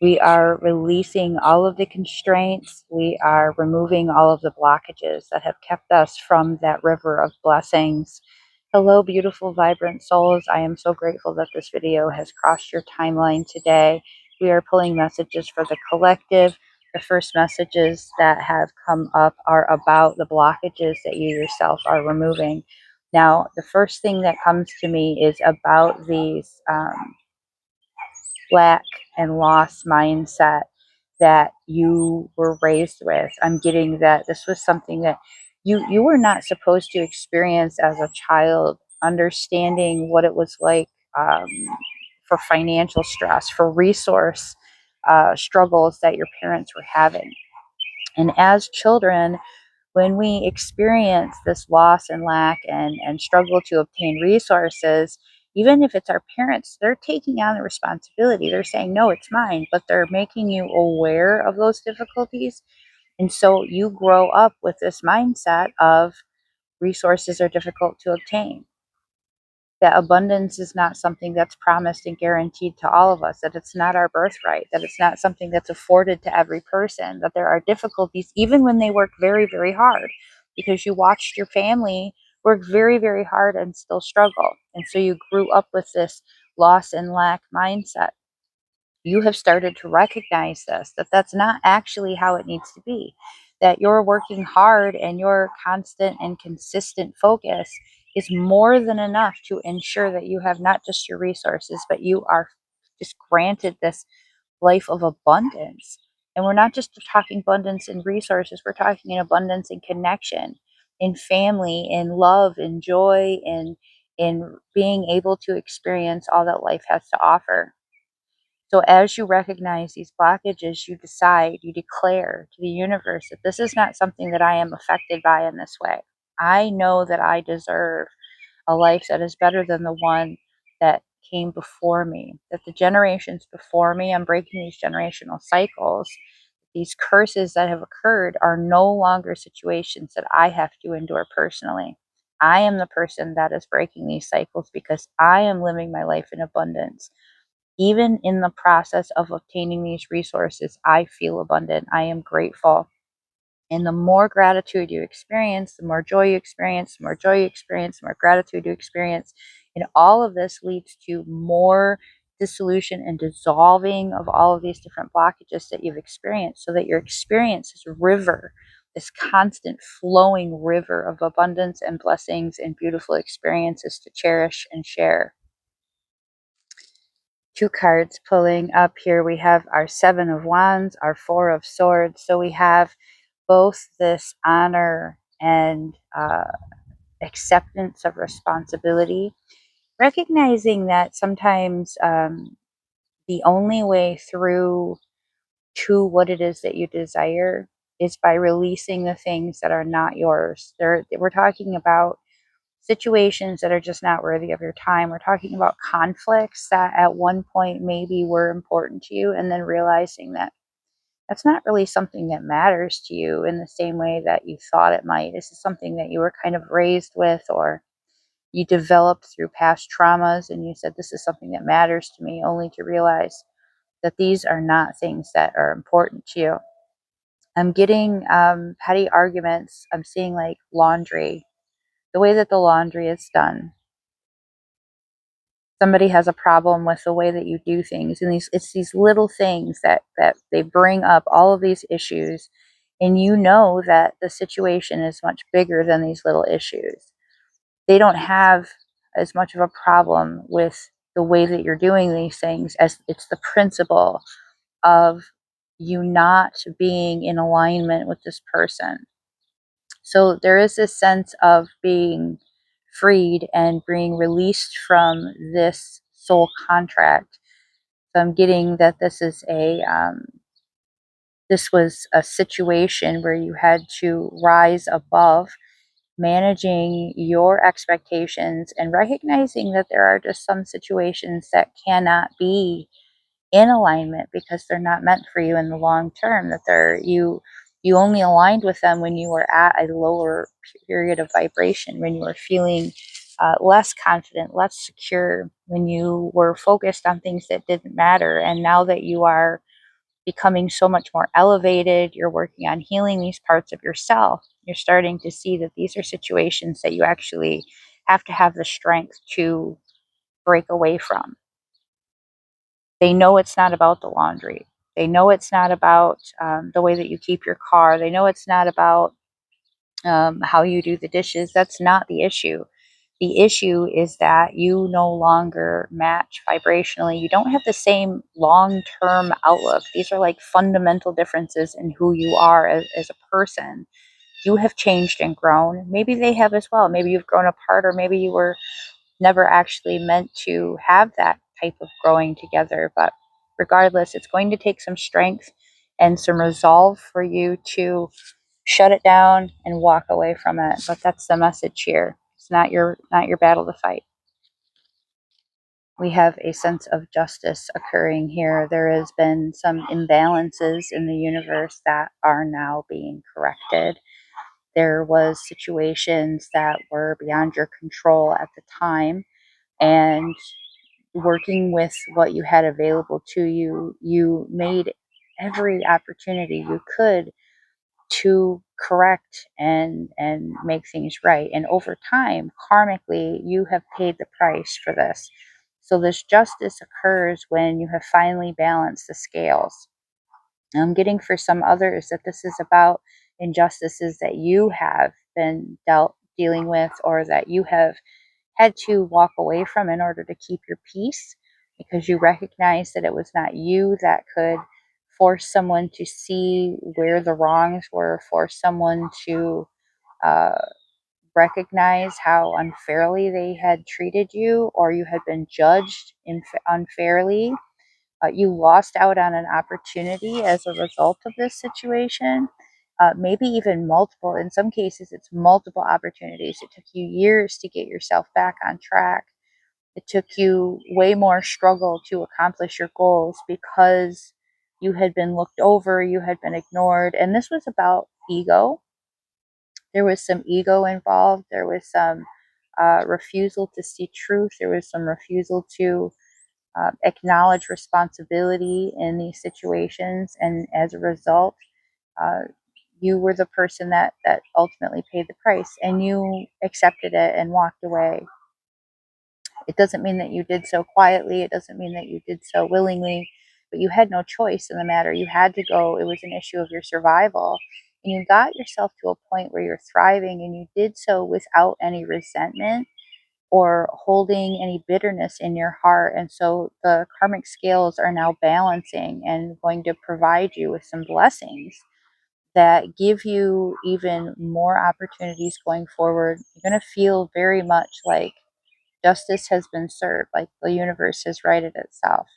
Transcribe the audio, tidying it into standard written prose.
We are releasing all of the constraints. We are removing all of the blockages that have kept us from that river of blessings. Hello, beautiful, vibrant souls. I am so grateful that this video has crossed your timeline today. We are pulling messages for the collective. The first messages that have come up are about the blockages that you yourself are removing. Now, the first thing that comes to me is about these lack and loss mindset that you were raised with. I'm getting that this was something that you were not supposed to experience as a child, understanding what it was like for financial stress, for resource struggles that your parents were having. And as children, when we experience this loss and lack and struggle to obtain resources, even if it's our parents, they're taking on the responsibility. They're saying, no, it's mine, but they're making you aware of those difficulties. And so you grow up with this mindset of resources are difficult to obtain, that abundance is not something that's promised and guaranteed to all of us, that it's not our birthright, that it's not something that's afforded to every person, that there are difficulties even when they work very, very hard, because you watched your family work very, very hard and still struggle. And so you grew up with this loss and lack mindset. You have started to recognize this, that that's not actually how it needs to be, that your working hard and your constant and consistent focus is more than enough to ensure that you have not just your resources, but you are just granted this life of abundance. And we're not just talking abundance in resources, we're talking in abundance in connection, in family, in love, in joy, in being able to experience all that life has to offer. So as you recognize these blockages, you decide, you declare to the universe that this is not something that I am affected by in this way. I know that I deserve a life that is better than the one that came before me, that the generations before me, I'm breaking these generational cycles. These curses that have occurred are no longer situations that I have to endure personally. I am the person that is breaking these cycles because I am living my life in abundance. Even in the process of obtaining these resources, I feel abundant. I am grateful. And the more gratitude you experience, the more joy you experience, the more joy you experience, the more gratitude you experience. And all of this leads to more dissolution and dissolving of all of these different blockages that you've experienced, so that your experience is a river, this constant flowing river of abundance and blessings and beautiful experiences to cherish and share. Two cards pulling up here. We have our Seven of Wands, our Four of Swords. So we have both this honor and acceptance of responsibility, recognizing that sometimes the only way through to what it is that you desire is by releasing the things that are not yours. We're talking about situations that are just not worthy of your time. We're talking about conflicts that at one point maybe were important to you, and then realizing that that's not really something that matters to you in the same way that you thought it might. This is something that you were kind of raised with, or you developed through past traumas, and you said, this is something that matters to me, only to realize that these are not things that are important to you. I'm getting petty arguments. I'm seeing like laundry, the way that the laundry is done. Somebody has a problem with the way that you do things, and it's these little things that they bring up all of these issues, and you know that the situation is much bigger than these little issues. They don't have as much of a problem with the way that you're doing these things as it's the principle of you not being in alignment with this person. So there is this sense of being freed and being released from this soul contract. So I'm getting that this was a situation where you had to rise above managing your expectations and recognizing that there are just some situations that cannot be in alignment because they're not meant for you in the long term, that you only aligned with them when you were at a lower period of vibration, when you were feeling less confident, less secure, when you were focused on things that didn't matter. And now that you are becoming so much more elevated. You're working on healing these parts of yourself. You're starting to see that these are situations that you actually have to have the strength to break away from. They know it's not about the laundry. They know it's not about the way that you keep your car. They know it's not about how you do the dishes. That's not the issue. The issue is that you no longer match vibrationally. You don't have the same long term outlook. These are like fundamental differences in who you are as a person. You have changed and grown. Maybe they have as well. Maybe you've grown apart, or maybe you were never actually meant to have that type of growing together. But regardless, it's going to take some strength and some resolve for you to shut it down and walk away from it. But that's the message here. It's not your battle to fight. We have a sense of justice occurring here. There has been some imbalances in the universe that are now being corrected. There was situations that were beyond your control at the time, and working with what you had available to you, you made every opportunity you could to correct and make things right. And over time, karmically, you have paid the price for this. So this justice occurs when you have finally balanced the scales. I'm getting for some others that this is about injustices that you have been dealing with, or that you have had to walk away from in order to keep your peace, because you recognize that it was not you that could force someone to see where the wrongs were, force someone to uh, recognize how unfairly they had treated you, or you had been judged unfairly. You lost out on an opportunity as a result of this situation. Maybe even multiple. In some cases, it's multiple opportunities. It took you years to get yourself back on track. It took you way more struggle to accomplish your goals because you had been looked over, you had been ignored. And this was about ego. There was some ego involved. There was some refusal to see truth. There was some refusal to acknowledge responsibility in these situations. And as a result, uh, you were the person that ultimately paid the price, and you accepted it and walked away. It doesn't mean that you did so quietly. It doesn't mean that you did so willingly, but you had no choice in the matter. You had to go. It was an issue of your survival. And you got yourself to a point where you're thriving, and you did so without any resentment or holding any bitterness in your heart. And so the karmic scales are now balancing and going to provide you with some blessings that give you even more opportunities going forward. You're going to feel very much like justice has been served, like the universe has righted itself.